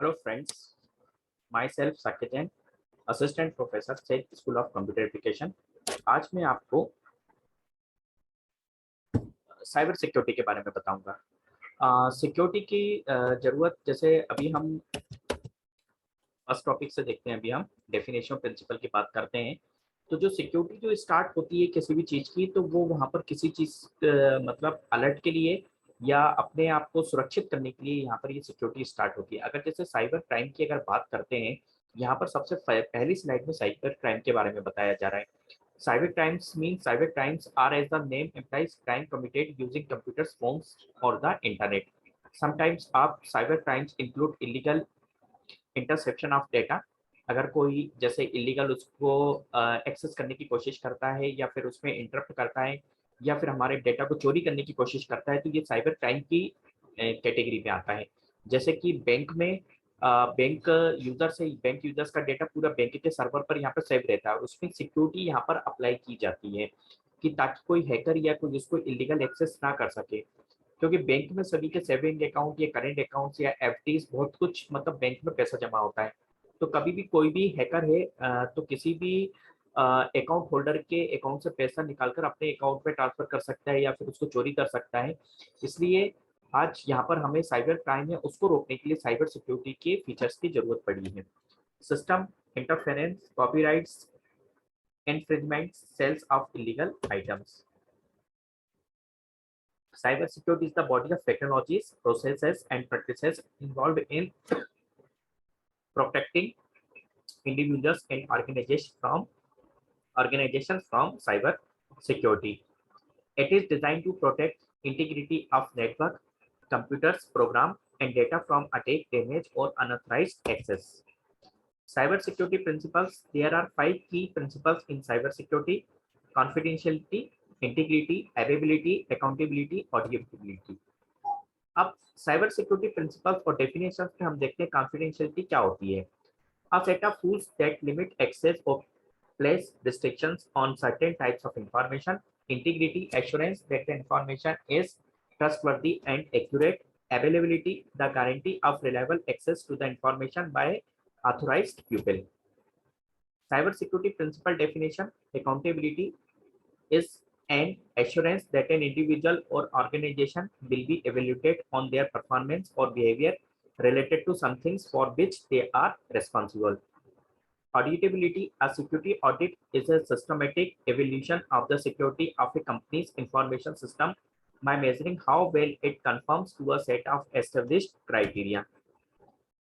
Hello friends, myself Saket Jain, Assistant Professor State School of Computer Application। आज मैं आपको cyber security के बारे में बताऊंगा। सिक्योरिटी की जरूरत, जैसे अभी हम फर्स्ट टॉपिक से देखते हैं, अभी हम डेफिनेशन प्रिंसिपल की बात करते हैं। तो जो सिक्योरिटी जो स्टार्ट होती है किसी भी चीज़ की, तो वो वहाँ पर किसी चीज़ मतलब अलर्ट के लिए या अपने आप को सुरक्षित करने के लिए यहाँ पर ये सिक्योरिटी स्टार्ट होती है। अगर जैसे साइबर क्राइम की अगर बात करते हैं, यहाँ पर सबसे पहली स्लाइड में साइबर क्राइम के बारे में बताया जा रहा है। Cyber crimes mean cyber crimes are, as the name implies, crime committed using computers, phones or the internet. Sometimes cyber crimes include illegal interception of data. अगर कोई जैसे इलीगल उसको एक्सेस करने की कोशिश करता है या फिर उसमें इंटरप्ट करता है या फिर हमारे डेटा को चोरी करने की कोशिश करता है, तो ये साइबर क्राइम की कैटेगरी में आता है। जैसे कि बैंक में बैंक यूजर्स का डेटा पूरा बैंक के सर्वर पर यहाँ पर सेव रहता है और उसमें सिक्योरिटी यहाँ पर अप्लाई की जाती है कि ताकि कोई हैकर या कोई जिसको इलीगल एक्सेस ना कर सके। क्योंकि बैंक में सभी के सेविंग अकाउंट या करेंट अकाउंट्स या एफडीज बहुत कुछ, मतलब बैंक में पैसा जमा होता है। तो कभी भी कोई भी हैकर है तो किसी भी अकाउंट होल्डर के अकाउंट से पैसा निकालकर अपने अकाउंट में ट्रांसफर कर सकता है या फिर उसको चोरी कर सकता है। इसलिए आज यहाँ पर हमें साइबर क्राइम है उसको रोकने के लिए साइबर सिक्योरिटी के फीचर्स की जरूरत पड़ी है। System interference, copyrights, infringement, sales of illegal items. Cyber security is the body of technologies, processes, and practices involved in protecting individuals and organizations from cyber security. It is designed to protect integrity of network, computers, program, and data from attack, damage, or unauthorized access. Cyber security principles. There are 5 key principles in cyber security: confidentiality, integrity, availability, accountability, auditability. अब cyber security principles और definitions में हम देखते हैं confidentiality क्या होती है। A set of rules that limit access or place restrictions on certain types of information. Integrity, assurance that the information is trustworthy and accurate. Availability, the guarantee of reliable access to the information by authorized people. Cyber security principle definition. Accountability is an assurance that an individual or organization will be evaluated on their performance or behavior related to some things for which they are responsible. Auditability. A security audit is a systematic evaluation of the security of a company's information system by measuring how well it conforms to a set of established criteria.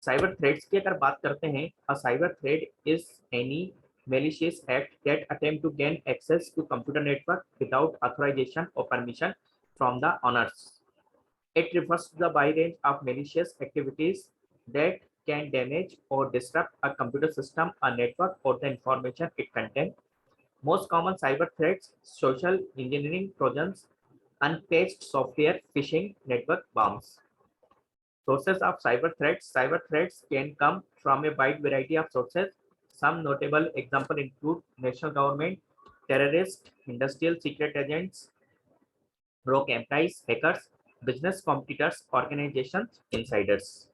Cyber threads की अगर बात करते हैं, a cyber threat is any malicious act that attempt to gain access to computer network without authorization or permission from the owners. It refers to the wide range of malicious activities that can damage or disrupt a computer system, a network, or the information it contains. Most common cyber threats: social engineering, trojans, unpatched software, phishing, network bombs. Sources of cyber threats. Cyber threats can come from a wide variety of sources. Some notable examples include national government, terrorists, industrial secret agents, rogue employees, hackers, business competitors, organizations, insiders.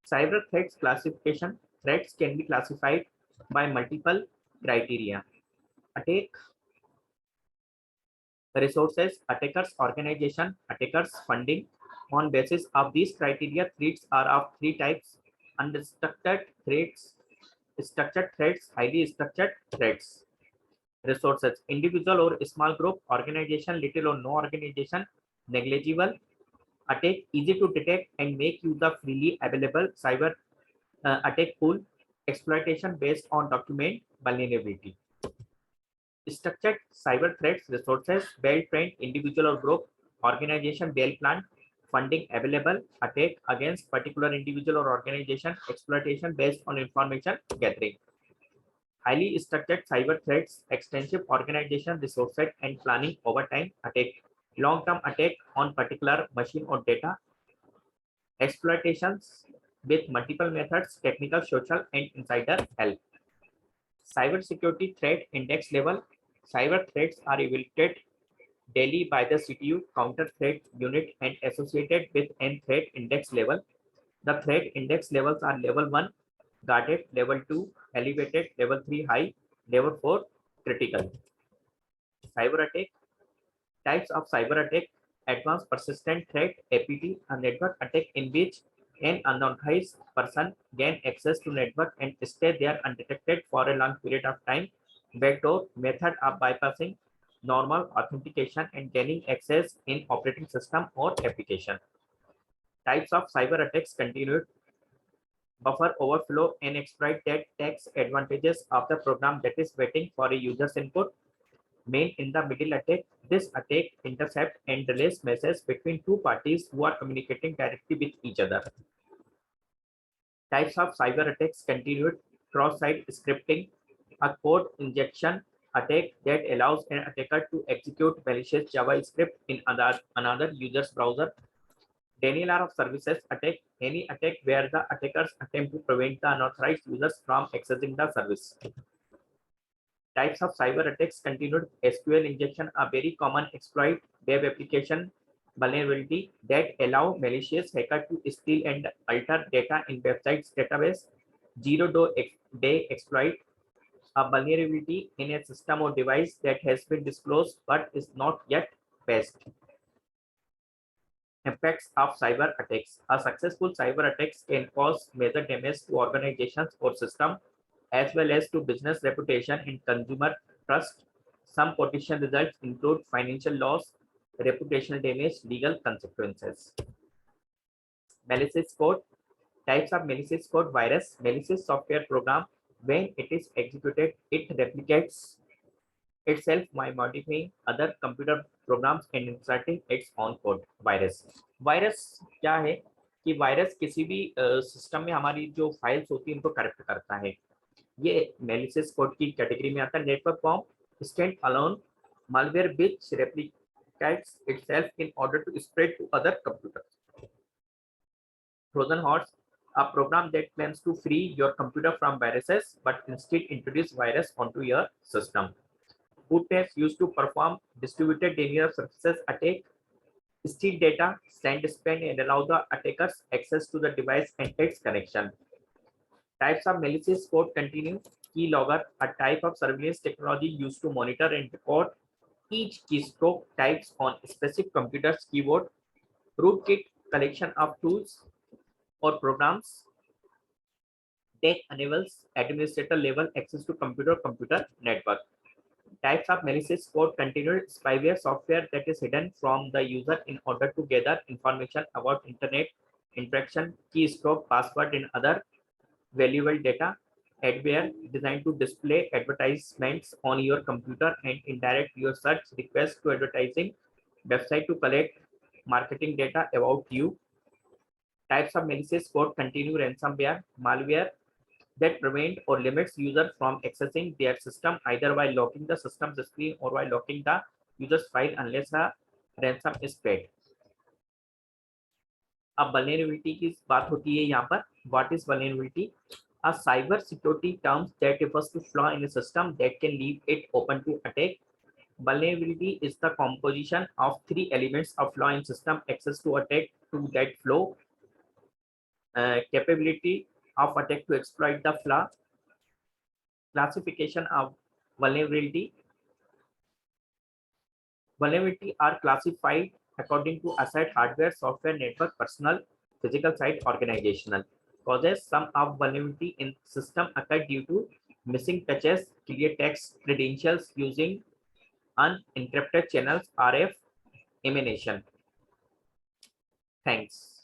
Cyber threats classification. Threats can be classified by multiple criteria: attack, resources, attackers, organization, attackers, funding. On basis of these criteria, threats are of 3 types: unstructured threats, structured threats, highly structured threats. Resources: individual or small group, organization, little or no organization, negligible. Attack: easy to detect and make use of freely available cyber attack pool. Exploitation based on document vulnerability. Structured cyber threats. Resources: well-trained individual or group, organization well-planned, funding available. Attack against particular individual or organization, exploitation based on information gathering. Highly structured cyber threats: extensive organization, resources, and planning over time. Attack: long-term attack on particular machine or data. Exploitations with multiple methods, technical, social, and insider help. Cyber security threat index level. Cyber threats are evaluated daily by the CTU counter threat unit and associated with an threat index level. The threat index levels are level 1 guarded, level 2 elevated, level 3 high, level 4 critical. Cyber attack. Types of cyber attack: advanced persistent threat (APT), a network attack in which an unauthorized person gain access to network and stay there undetected for a long period of time. Backdoor method of bypassing normal authentication and gaining access in operating system or application. Types of cyber attacks: continued buffer overflow and exploit that takes advantages of the program that is waiting for a user's input. Main in the middle attack. This attack intercept and relays messages between two parties who are communicating directly with each other. Types of cyber attacks: continued cross-site scripting, a code injection attack that allows an attacker to execute malicious JavaScript in another user's browser. Denial of services attack, any attack where the attackers attempt to prevent the unauthorized users from accessing the service. Types of cyber attacks: continued SQL injection, a very common exploit, web application vulnerability that allow malicious hacker to steal and alter data in websites database. Zero-day exploit, a vulnerability in a system or device that has been disclosed but is not yet patched. Impacts of cyber attacks: a successful cyber attacks can cause major damage to organizations or systems, as well as to business reputation and consumer trust. Some potential results include financial loss, reputational damage, legal consequences. Malicious code. Types of malicious code: virus, malicious software program. When it is executed, it replicates itself by modifying other computer programs and inserting its own code. Virus virus क्या है कि virus किसी भी system में हमारी जो files होती है उनको करप्ट करता है। ये मेलिशियस कोड की कैटेगरी में आता है। Network bomb stand alone malware which replicates itself in order to spread to other computers. Trojan horse, a program that claims to free your computer from viruses but instead introduce virus onto your system. Bootnets used to perform distributed denial of services attack, steal data, send spam, and allow the attackers access to the device and its connection. Types of malicious code: continue keylogger, a type of surveillance technology used to monitor and record each keystroke types on specific computer's keyboard. Rootkit, collection of tools or programs that enables administrator level access to computer network. Types of malicious code: continued spyware, software that is hidden from the user in order to gather information about internet interaction, keystroke, password, and other valuable data. Adware, designed to display advertisements on your computer and indirect your search request to advertising website to collect marketing data about you. Types of malicious code: continue ransomware, malware that prevent or limits user from accessing their system either while locking the system's screen or while locking the user's file unless a ransom is paid. अब vulnerability की बात होती है यहाँ पर. What is vulnerability? A cyber security term that refers to flaw in a system that can leave it open to attack. Vulnerability is the composition of three elements of flaw in system: access to attack to that flaw, capability of attack to exploit the flaw. Classification of vulnerability. Vulnerability are classified according to asset: hardware, software, network, personal, physical site, organizational. Causes: some of vulnerability in system occur due to missing patches, clear text credentials using unencrypted channels, RF emanation. Thanks.